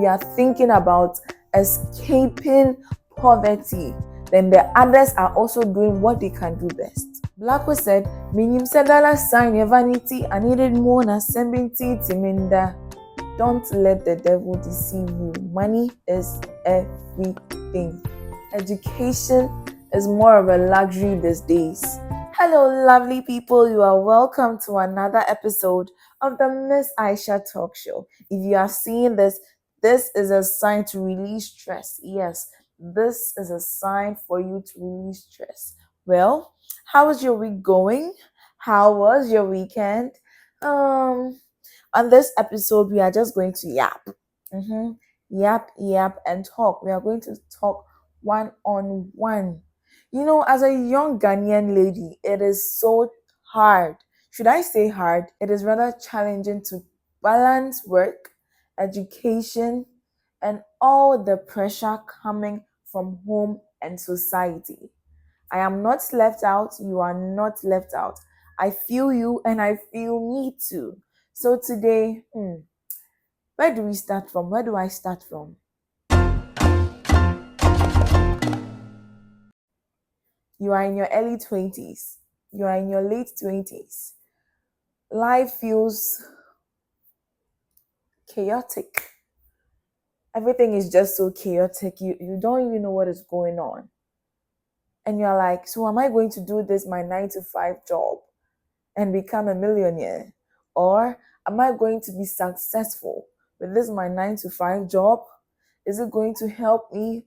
we are thinking about escaping poverty, then the others are also doing what they can do best. Blacko said, "Minim said dollar sign your vanity. I needed more than 70 timinda." Don't let the devil deceive you. Money is everything. Education is more of a luxury these days. Hello, lovely people. You are welcome to another episode of the Miss iSHA talk show. If you are seeing this, this is a sign to release stress. Yes, this is a sign for you to release stress. Well, how is your week going? How was your weekend? On this episode, we are just going to yap. Yap, and talk. We are going to talk one on one. As a young Ghanaian lady, it is so hard. Should I say hard? It is rather challenging to balance work, education, and all the pressure coming from home and society. I am not left out. You are not left out. I feel you and I feel me too. So today, where do we start from? Where do I start from? You are in your early 20s. You are in your late 20s. Life feels chaotic. Everything is just so chaotic. You don't even know what is going on. And you're like, so am I going to do this, my 9 to 5 job, and become a millionaire? Or am I going to be successful with this, my 9 to 5 job? Is it going to help me?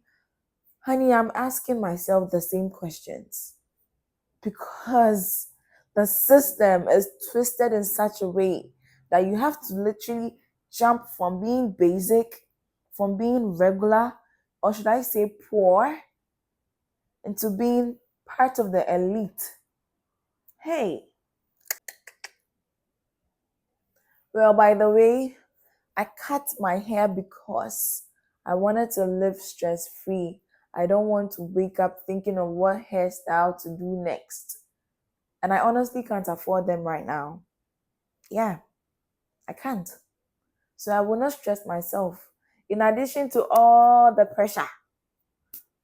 Honey, I'm asking myself the same questions because the system is twisted in such a way that you have to literally jump from being basic, from being regular, or should I say poor, into being part of the elite. Hey, well, by the way, I cut my hair because I wanted to live stress free. I don't want to wake up thinking of what hairstyle to do next. And I honestly can't afford them right now. Yeah, I can't. So I will not stress myself. In addition to all the pressure,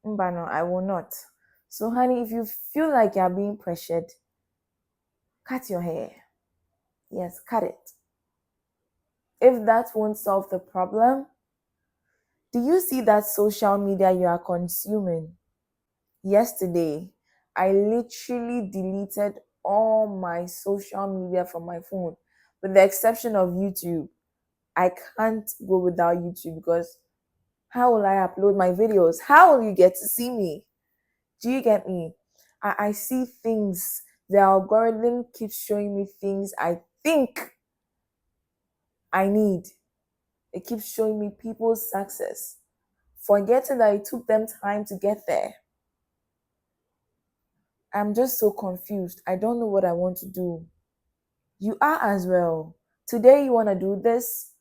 no, I will not. So, honey, if you feel like you're being pressured, cut your hair. Yes, cut it. If that won't solve the problem, do you see that social media you are consuming? Yesterday, I literally deleted all my social media from my phone, with the exception of YouTube. I can't go without YouTube because how will I upload my videos? How will you get to see me? Do you get me? I see things. The algorithm keeps showing me things I think I need. It keeps showing me people's success, forgetting that it took them time to get there. I'm just so confused. I don't know what I want to do. You are as well. Today you want to do this,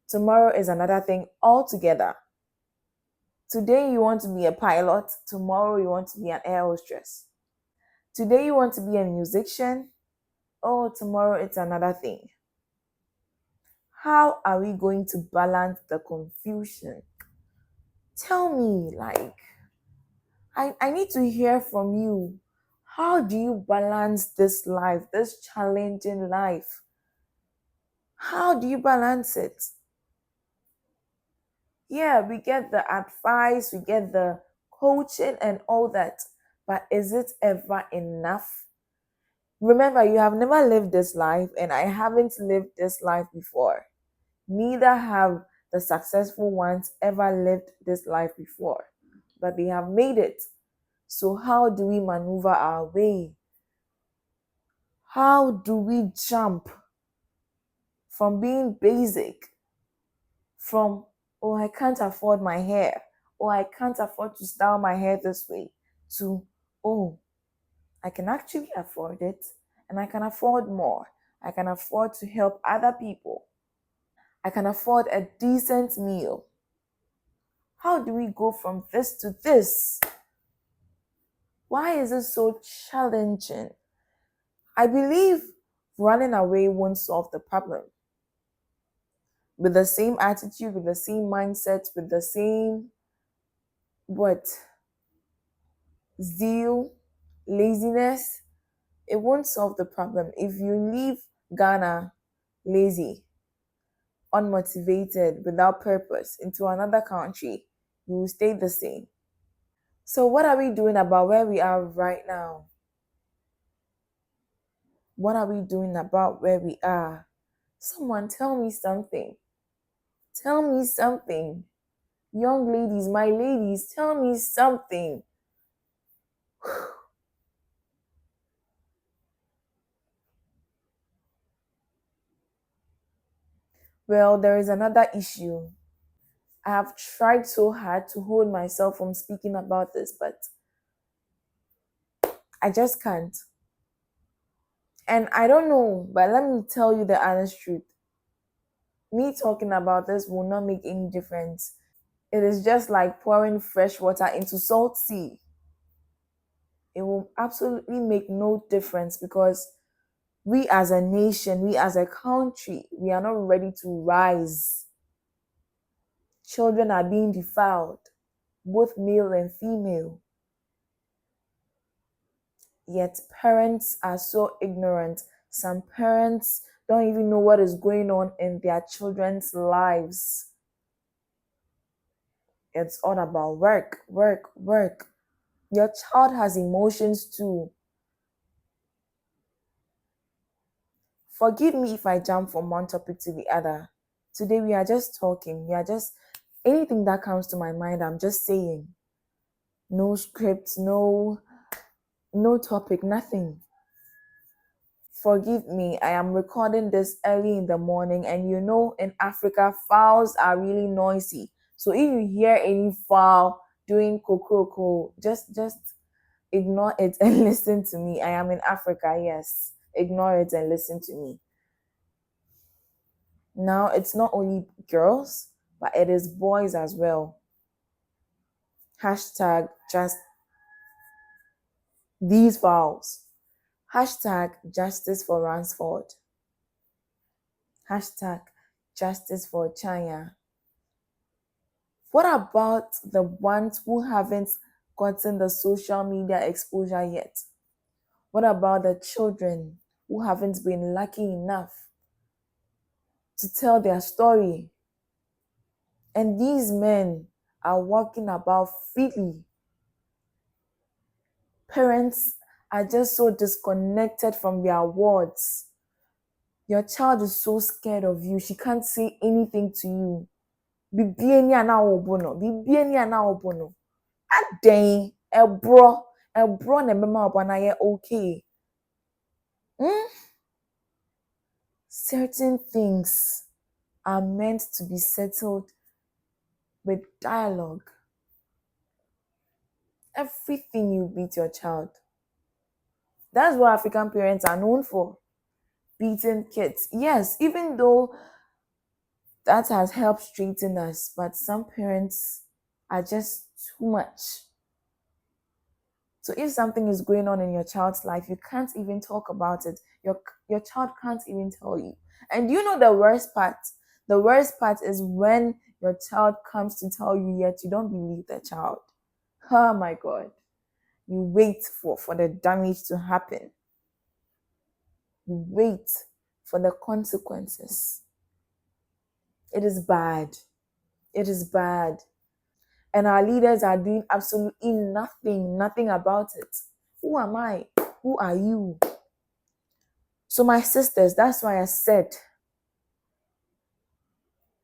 tomorrow is another thing altogether. Today you want to be a pilot, tomorrow you want to be an air hostess. Today you want to be a musician, oh, tomorrow it's another thing. How are we going to balance the confusion? Tell me, I need to hear from you. How do you balance this life, this challenging life? How do you balance it? Yeah, we get the advice, we get the coaching and all that, but is it ever enough? Remember, you have never lived this life, and I haven't lived this life before. Neither have the successful ones ever lived this life before, but they have made it. So, how do we maneuver our way? How do we jump from being basic, from, oh, I can't afford my hair, or I can't afford to style my hair this way, to, oh, I can actually afford it and I can afford more. I can afford to help other people. I can afford a decent meal. How do we go from this to this? Why is it so challenging? I believe running away won't solve the problem. with the same attitude, with the same mindset, with the same what zeal, laziness, it won't solve the problem. If you leave Ghana lazy, unmotivated, without purpose into another country, you will stay the same. So, what are we doing about where we are right now? What are we doing about where we are? Someone tell me something. Tell me something. Young ladies, my ladies, tell me something. Well, there is another issue. I have tried so hard to hold myself from speaking about this, but I just can't. And I don't know, but let me tell you the honest truth. Me talking about this will not make any difference. It is just like pouring fresh water into salt sea. It will absolutely make no difference because we as a nation, we as a country, we are not ready to rise. Children are being defiled, both male and female. Yet parents are so ignorant. Some parents don't even know what is going on in their children's lives. It's all about work, work, work. Your child has emotions too. Forgive me if I jump from one topic to the other. Today we are just talking. We are just anything that comes to my mind, I'm just saying. No script, no topic, nothing. Forgive me, I am recording this early in the morning, and you know, in Africa, fowls are really noisy. So if you hear any fowl doing kokoroko, just ignore it and listen to me. I am in Africa, yes. Ignore it and listen to me. Now, it's not only girls, but it is boys as well. Hashtag just these fowls. Hashtag justice for Ransford. Hashtag justice for China. What about the ones who haven't gotten the social media exposure yet? What about the children who haven't been lucky enough to tell their story? And these men are walking about freely. Parents are just so disconnected from their words. Your child is so scared of you. She can't say anything to you. Bibieni ana obono. Bibieni ana obono. Aden ebro na mema obana ye okay. Certain things are meant to be settled with dialogue. Everything you beat your child. That's what African parents are known for. Beating kids. Yes, even though that has helped straighten us, but some parents are just too much. So if something is going on in your child's life, you can't even talk about it. Your child can't even tell you. And you know the worst part? The worst part is when your child comes to tell you, yet you don't believe the child. Oh my God. You wait for the damage to happen. You wait for the consequences. It is bad. It is bad. And our leaders are doing absolutely nothing about it. Who am I? Who are you? So my sisters, that's why I said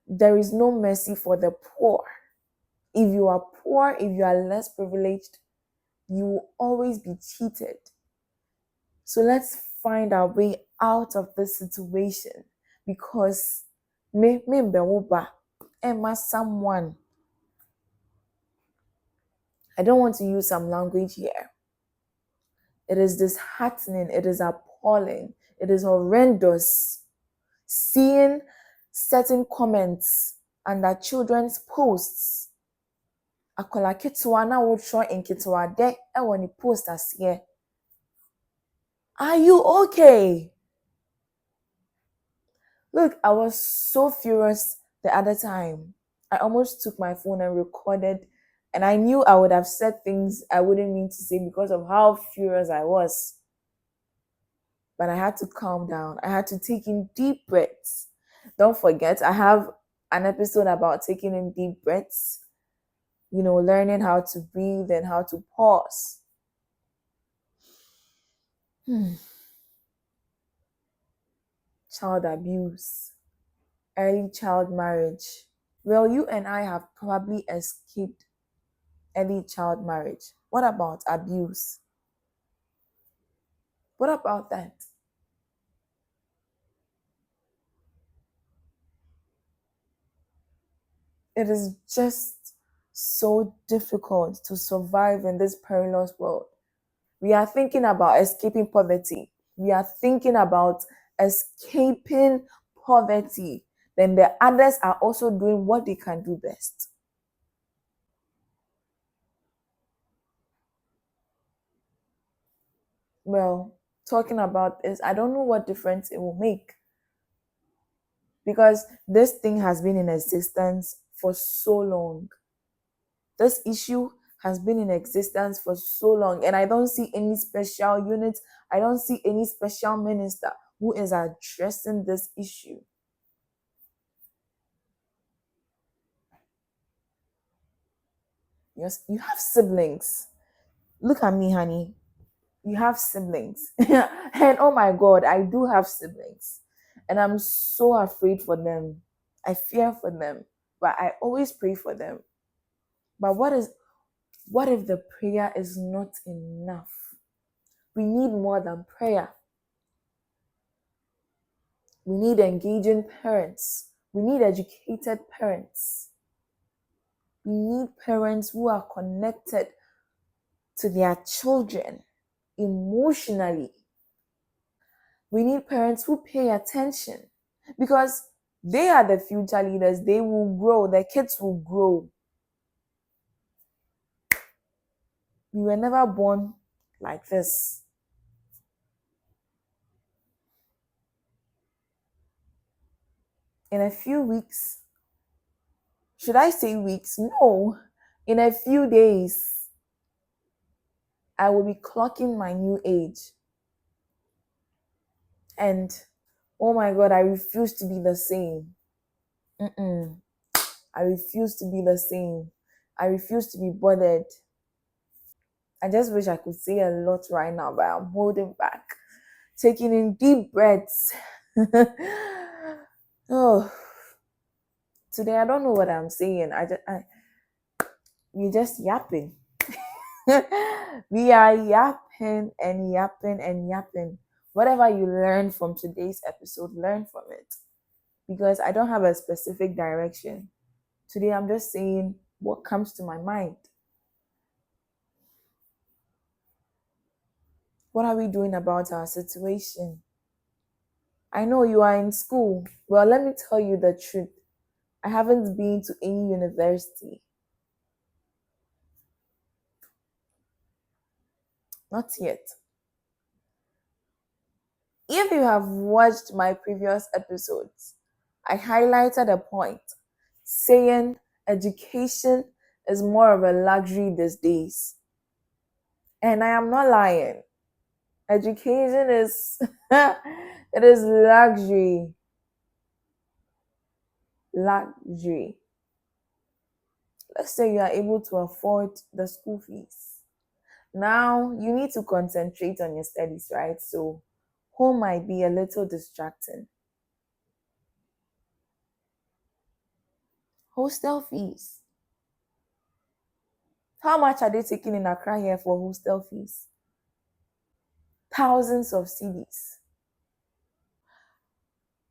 there is no mercy for the poor. If you are poor, if you are less privileged, you will always be cheated. So let's find our way out of this situation, because someone, I don't want to use some language here. It is disheartening, it is appalling, it is horrendous seeing certain comments under children's posts. Akola ketewa na wotro nketewa de ewo ni post aseɛ. Are you okay? Look, I was so furious The other time, I almost took my phone and recorded, and I knew I would have said things I wouldn't mean to say because of how furious I was. But I had to calm down. I had to take in deep breaths. Don't forget, I have an episode about taking in deep breaths, learning how to breathe and how to pause. Child abuse, early child marriage. Well, you and I have probably escaped early child marriage. What about abuse? What about that? It is just so difficult to survive in this perilous world. We are thinking about escaping poverty. We are thinking about escaping poverty. Then the others are also doing what they can do best. Well, talking about this, I don't know what difference it will make because this thing has been in existence for so long. This issue has been in existence for so long, and I don't see any special unit, I don't see any special minister who is addressing this issue. Yes, you have siblings. Look at me, honey. You have siblings. And oh my God, I do have siblings. And I'm so afraid for them. I fear for them, but I always pray for them. But what if the prayer is not enough? We need more than prayer. We need engaging parents. We need educated parents. We need parents who are connected to their children emotionally. We need parents who pay attention because they are the future leaders. They will grow. Their kids will grow. We were never born like this. In a few weeks, should I say weeks? No. In a few days, I will be clocking my new age. And oh my God, I refuse to be the same. I refuse to be the same. I refuse to be bothered. I just wish I could say a lot right now, but I'm holding back. Taking in deep breaths. Oh, today I don't know what I'm saying. We're just yapping. We are yapping and yapping and yapping. Whatever you learn from today's episode, learn from it. Because I don't have a specific direction. Today I'm just saying what comes to my mind. What are we doing about our situation? I know you are in school. Well, let me tell you the truth. I haven't been to any university. Not yet. If you have watched my previous episodes, I highlighted a point saying education is more of a luxury these days. And I am not lying. Education is it is luxury. Luxury. Let's say you are able to afford the school fees. Now you need to concentrate on your studies, right? So home might be a little distracting. Hostel fees. How much are they taking in Accra here for hostel fees? Thousands of cedis.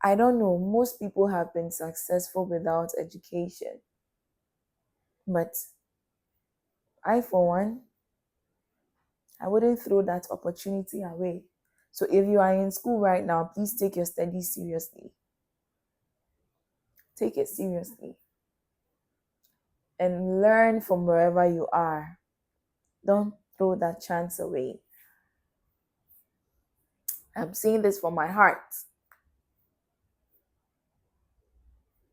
I don't know. Most people have been successful without education. But I, for one, I wouldn't throw that opportunity away. So if you are in school right now, please take your studies seriously. Take it seriously. And learn from wherever you are. Don't throw that chance away. I'm saying this from my heart.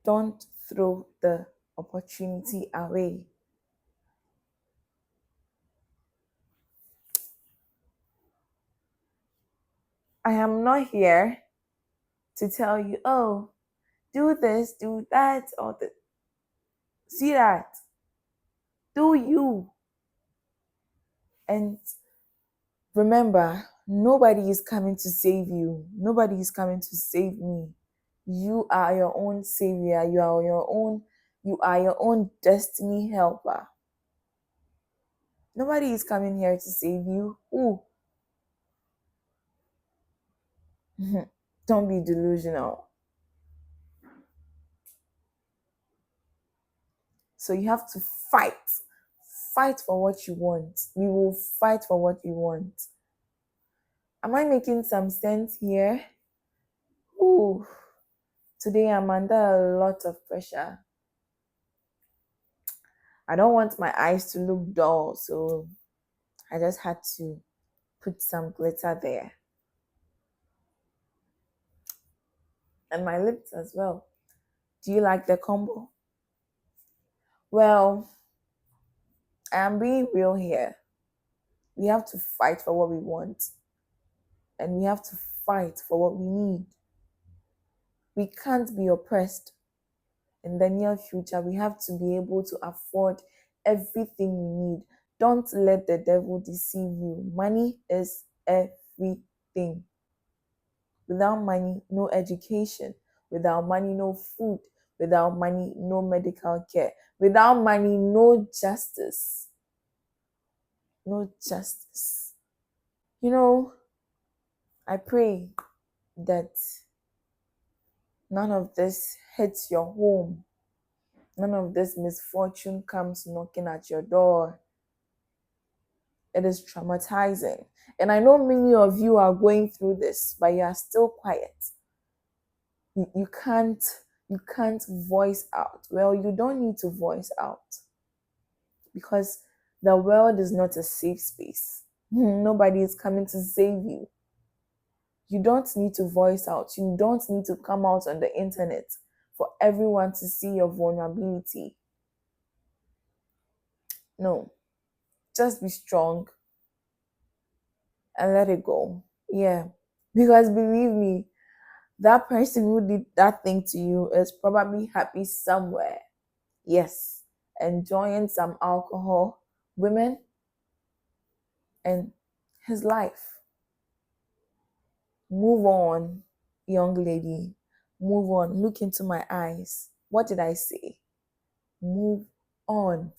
Don't throw the opportunity away. I am not here to tell you, oh, do this, do that, or see that. Do you. And remember, nobody is coming to save you. Nobody is coming to save me. You are your own savior. You are your own destiny helper. Nobody is coming here to save you. Ooh. Don't be delusional. So you have to fight. Fight for what you want. We will fight for what we want. Am I making some sense here? Ooh. Today I'm under a lot of pressure. I don't want my eyes to look dull, so I just had to put some glitter there. And my lips as well. Do you like the combo? Well, I am being real here. We have to fight for what we want. And we have to fight for what we need. We can't be oppressed in the near future. We have to be able to afford everything we need. Don't let the devil deceive you. Money is everything. Without money, no education. Without money, no food. Without money, no medical care. Without money, no justice. No justice. You know, I pray that none of this hits your home. None of this misfortune comes knocking at your door. It is traumatizing. And I know many of you are going through this, but you are still quiet. You can't voice out. Well, you don't need to voice out because the world is not a safe space. Nobody is coming to save you. You don't need to voice out. You don't need to come out on the internet for everyone to see your vulnerability. No, just be strong and let it go. Yeah, because believe me, that person who did that thing to you is probably happy somewhere. Yes, enjoying some alcohol, women, and his life. Move on, young lady. Move on. Look into my eyes. What did I say? Move on.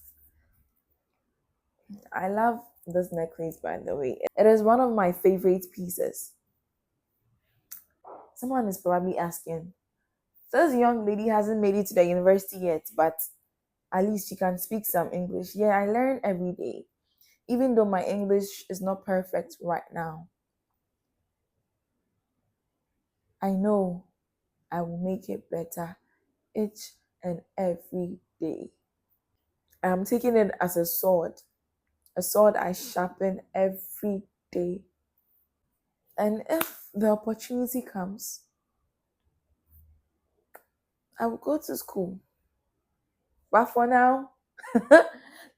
I love this necklace, by the way. It is one of my favorite pieces. Someone is probably asking, this young lady hasn't made it to the university yet, but at least she can speak some English. Yeah, I learn every day, even though my English is not perfect right now. I know I will make it better each and every day. I'm taking it as a sword I sharpen every day. And if the opportunity comes, I will go to school. But for now,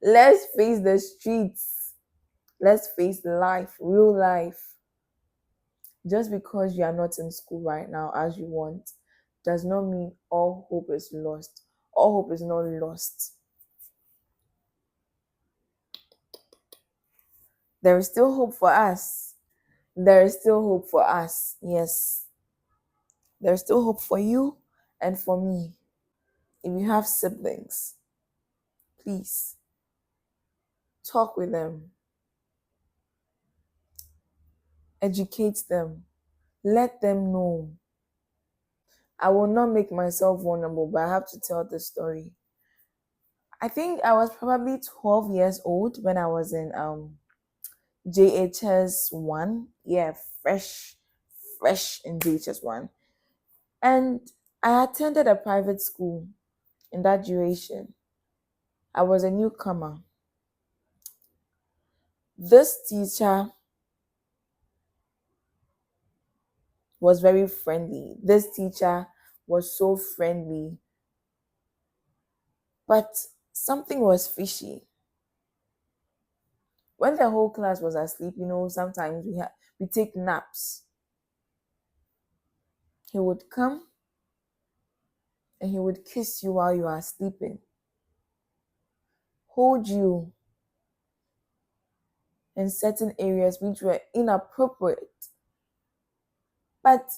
let's face the streets. Let's face life, real life. Just because you are not in school right now as you want does not mean all hope is lost. All hope is not lost. There is still hope for us. There is still hope for us. Yes. There's still hope for you and for me. If you have siblings, please talk with them, educate them, let them know. I will not make myself vulnerable, but I have to tell the story. I think I was probably 12 years old when I was in JHS 1. Yeah, fresh in JHS 1. And I attended a private school in that duration. I was a newcomer. This teacher was very friendly. This teacher was so friendly. But something was fishy. When the whole class was asleep, sometimes we take naps. He would come and he would kiss you while you are sleeping, hold you in certain areas which were inappropriate. But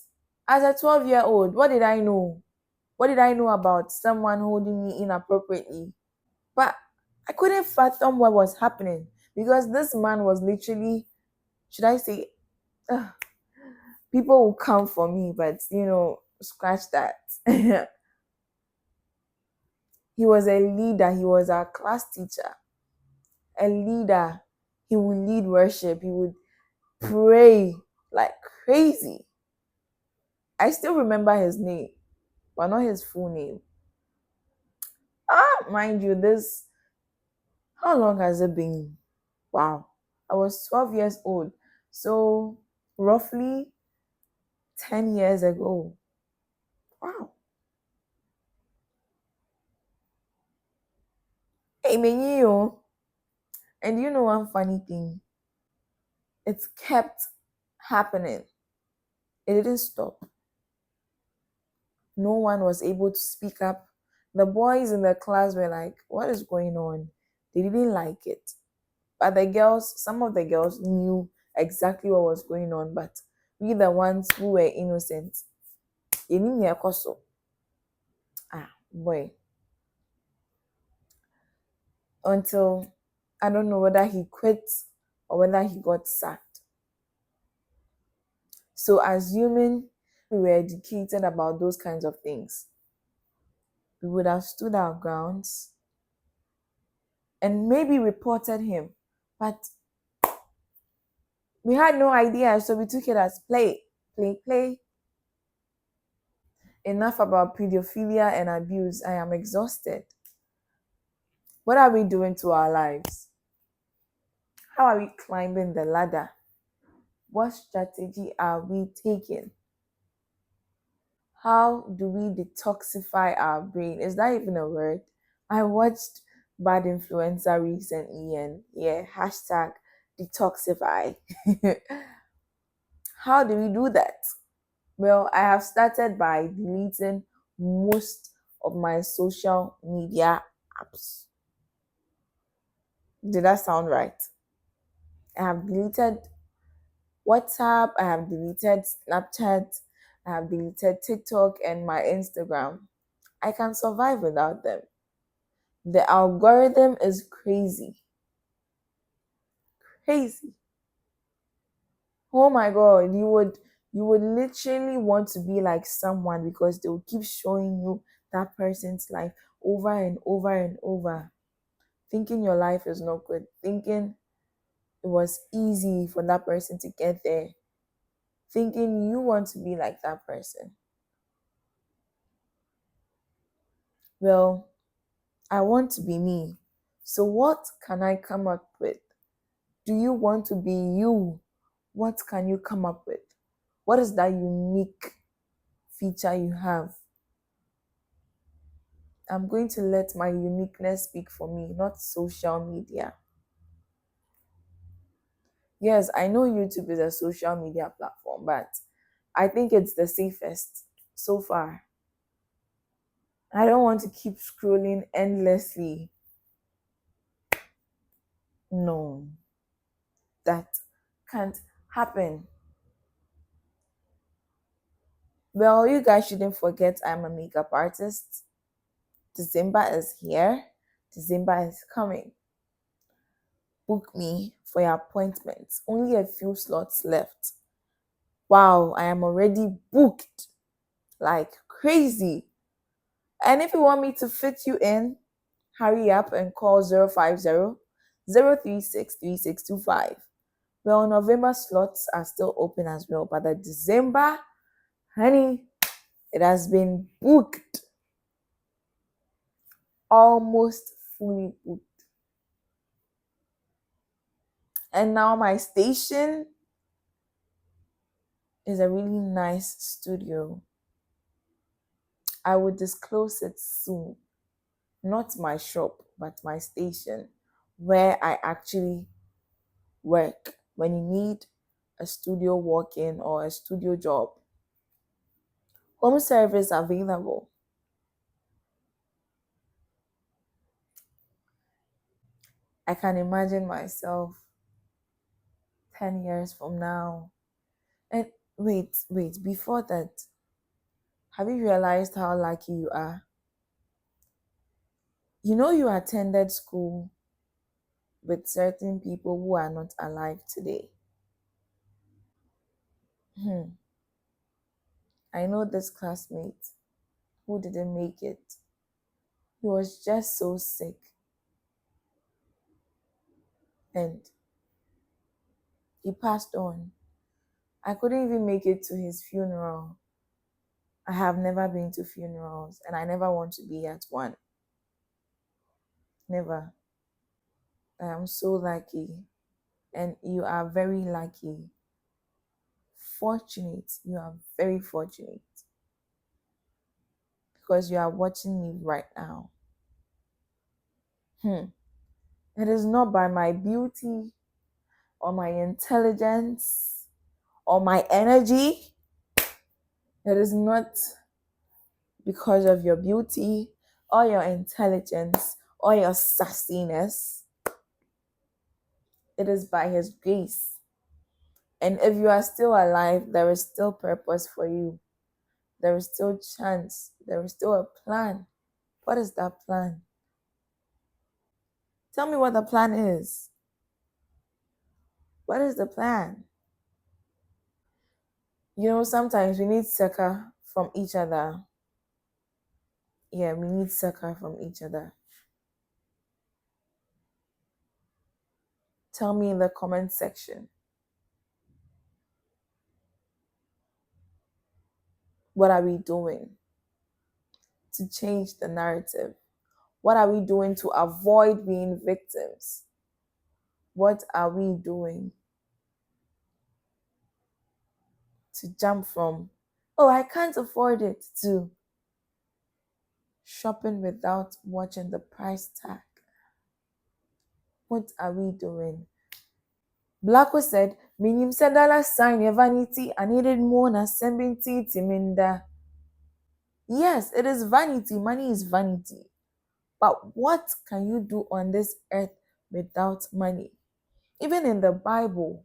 as a 12-year-old, what did I know? What did I know about someone holding me inappropriately? But I couldn't fathom what was happening because this man was literally, should I say, ugh, people will come for me, but scratch that. He was a leader, he was our class teacher, a leader. He would lead worship, he would pray like crazy. I still remember his name, but not his full name. Mind you, this, how long has it been? Wow. I was 12 years old. So, roughly 10 years ago. Wow. Hey, Menyo. And you know one funny thing? It's kept happening. It didn't stop. No one was able to speak up. The boys in the class were like, what is going on? They didn't like it. But the girls, some of the girls knew exactly what was going on, but we, the ones who were innocent, boy. Until I don't know whether he quit or whether he got sacked. So, assuming we were educated about those kinds of things, we would have stood our grounds and maybe reported him. But we had no idea, so we took it as play, play, play. Enough about pedophilia and abuse. I am exhausted. What are we doing to our lives? How are we climbing the ladder? What strategy are we taking? How do we detoxify our brain? Is that even a word? I watched Bad Influencer recently, and yeah, hashtag detoxify. How do we do that? Well, I have started by deleting most of my social media apps. Did that sound right? I have deleted WhatsApp, I have deleted Snapchat, I have deleted TikTok and my Instagram. I can survive without them. The algorithm is crazy. Crazy. Oh my god, you would literally want to be like someone because they will keep showing you that person's life over and over and over. Thinking your life is not good, thinking it was easy for that person to get there, thinking you want to be like that person. Well, I want to be me. So, what can I come up with? Do you want to be you? What can you come up with? What is that unique feature you have? I'm going to let my uniqueness speak for me, not social media. Yes, I know YouTube is a social media platform, but I think it's the safest so far. I don't want to keep scrolling endlessly. No, that can't happen. Well, you guys shouldn't forget I'm a makeup artist. December is here. December is coming. Book me for your appointments. Only a few slots left. Wow, I am already booked like crazy. And if you want me to fit you in, hurry up and call 050-036-3625. Well, November slots are still open as well, but the December, honey, it has been booked. Almost fully booked. And now my station is a really nice studio. I will disclose it soon. not my shop, but my station where I actually work. When you need a studio walk in or a studio job, home service available. I can imagine myself 10 years from now. And wait, before that, have you realized how lucky you are? You know, you attended school with certain people who are not alive today. Hmm. I know this classmate who didn't make it. He was just so sick and he passed on. I couldn't even make it to his funeral. I have never been to funerals and I never want to be at one. Never. I am so lucky. And you are very lucky. Fortunate. You are very fortunate because you are watching me right now. It is not by my beauty or my intelligence or my energy. It is not because of your beauty or your intelligence or your sassiness. It is by His grace. And if you are still alive, there is still purpose for you. There is still chance. There is still a plan. What is that plan? Tell me what the plan is. What is the plan? You know, sometimes we need succor from each other. Yeah, we need succor from each other. Tell me in the comment section. What are we doing to change the narrative? What are we doing to avoid being victims? What are we doing to jump from, oh, I can't afford it, to shopping without watching the price tag? What are we doing? Blacko said, Minim said dollar sign your vanity. I needed more than 70 timinda. Yes, it is vanity. Money is vanity. But what can you do on this earth without money? Even in the Bible,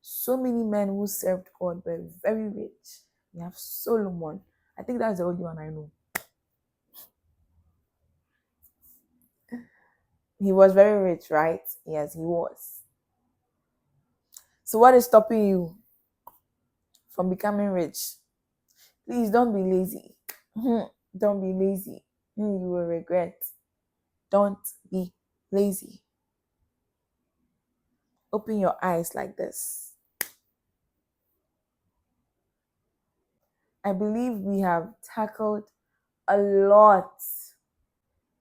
so many men who served God were very rich. We have Solomon. I think that's the only one I know. He was very rich, right? Yes, he was. So what is stopping you from becoming rich? Please don't be lazy. Don't be lazy. You will regret. Don't be lazy. Open your eyes like this. I believe we have tackled a lot.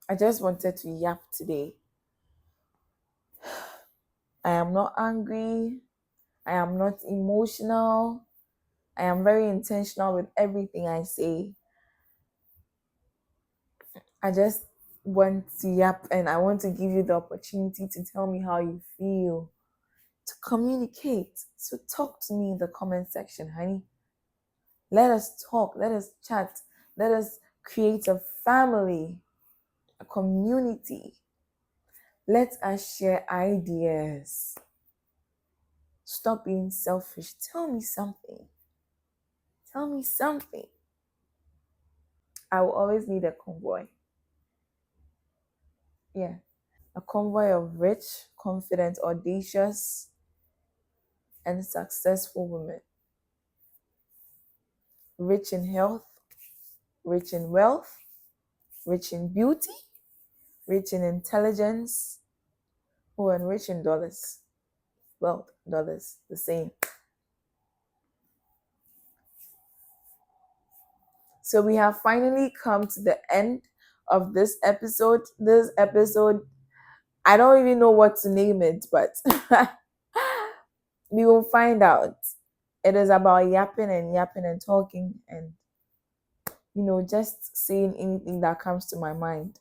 I just wanted to yap today. I am not angry. I am not emotional. I am very intentional with everything I say. I just want to yap and I want to give you the opportunity to tell me how you feel, to communicate. So talk to me in the comment section, honey. Let us talk. Let us chat. Let us create a family, a community. Let us share ideas. Stop being selfish. Tell me something. Tell me something. I will always need a convoy. Yeah. A convoy of rich, confident, audacious, and successful women. Rich in health, rich in wealth, rich in beauty, rich in intelligence, and rich in dollars. Wealth, dollars, the same. So we have finally come to the end of this episode. This episode, I don't even know what to name it, but we will find out. It is about yapping and talking and, just saying anything that comes to my mind.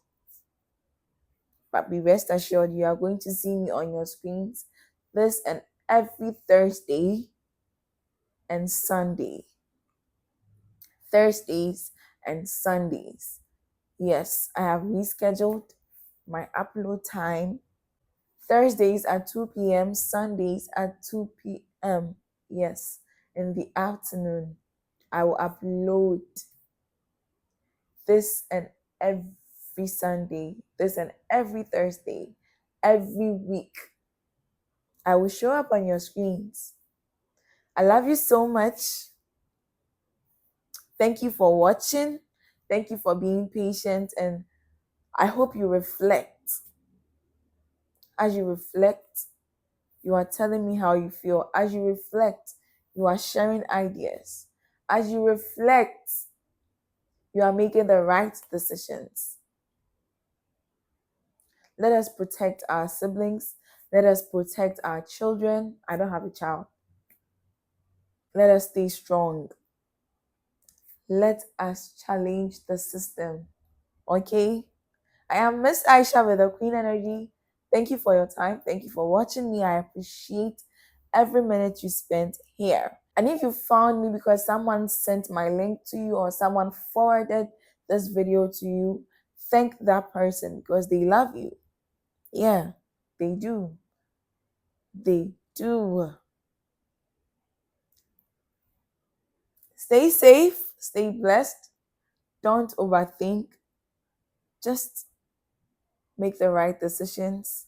But be rest assured, you are going to see me on your screens this and every Thursday and Sunday. Thursdays and Sundays. Yes, I have rescheduled my upload time. Thursdays at 2 p.m., Sundays at 2 p.m. Yes, in the afternoon. I will upload this and every Sunday, this and every Thursday, every week. I will show up on your screens. I love you so much. Thank you for watching. Thank you for being patient. And I hope you reflect. As you reflect, you are telling me how you feel. As you reflect, you are sharing ideas. As you reflect, you are making the right decisions. Let us protect our siblings. Let us protect our children. I don't have a child. Let us stay strong. Let us challenge the system. Okay? I am Miss iSHA with the Queen Energy. Thank you for your time. Thank you for watching me. I appreciate every minute you spent here. And if you found me because someone sent my link to you or someone forwarded this video to you, thank that person because they love you. Yeah, they do. They do. Stay safe, stay blessed. Don't overthink. Just make the right decisions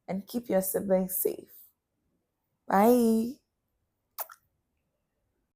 and keep your siblings safe. Bye.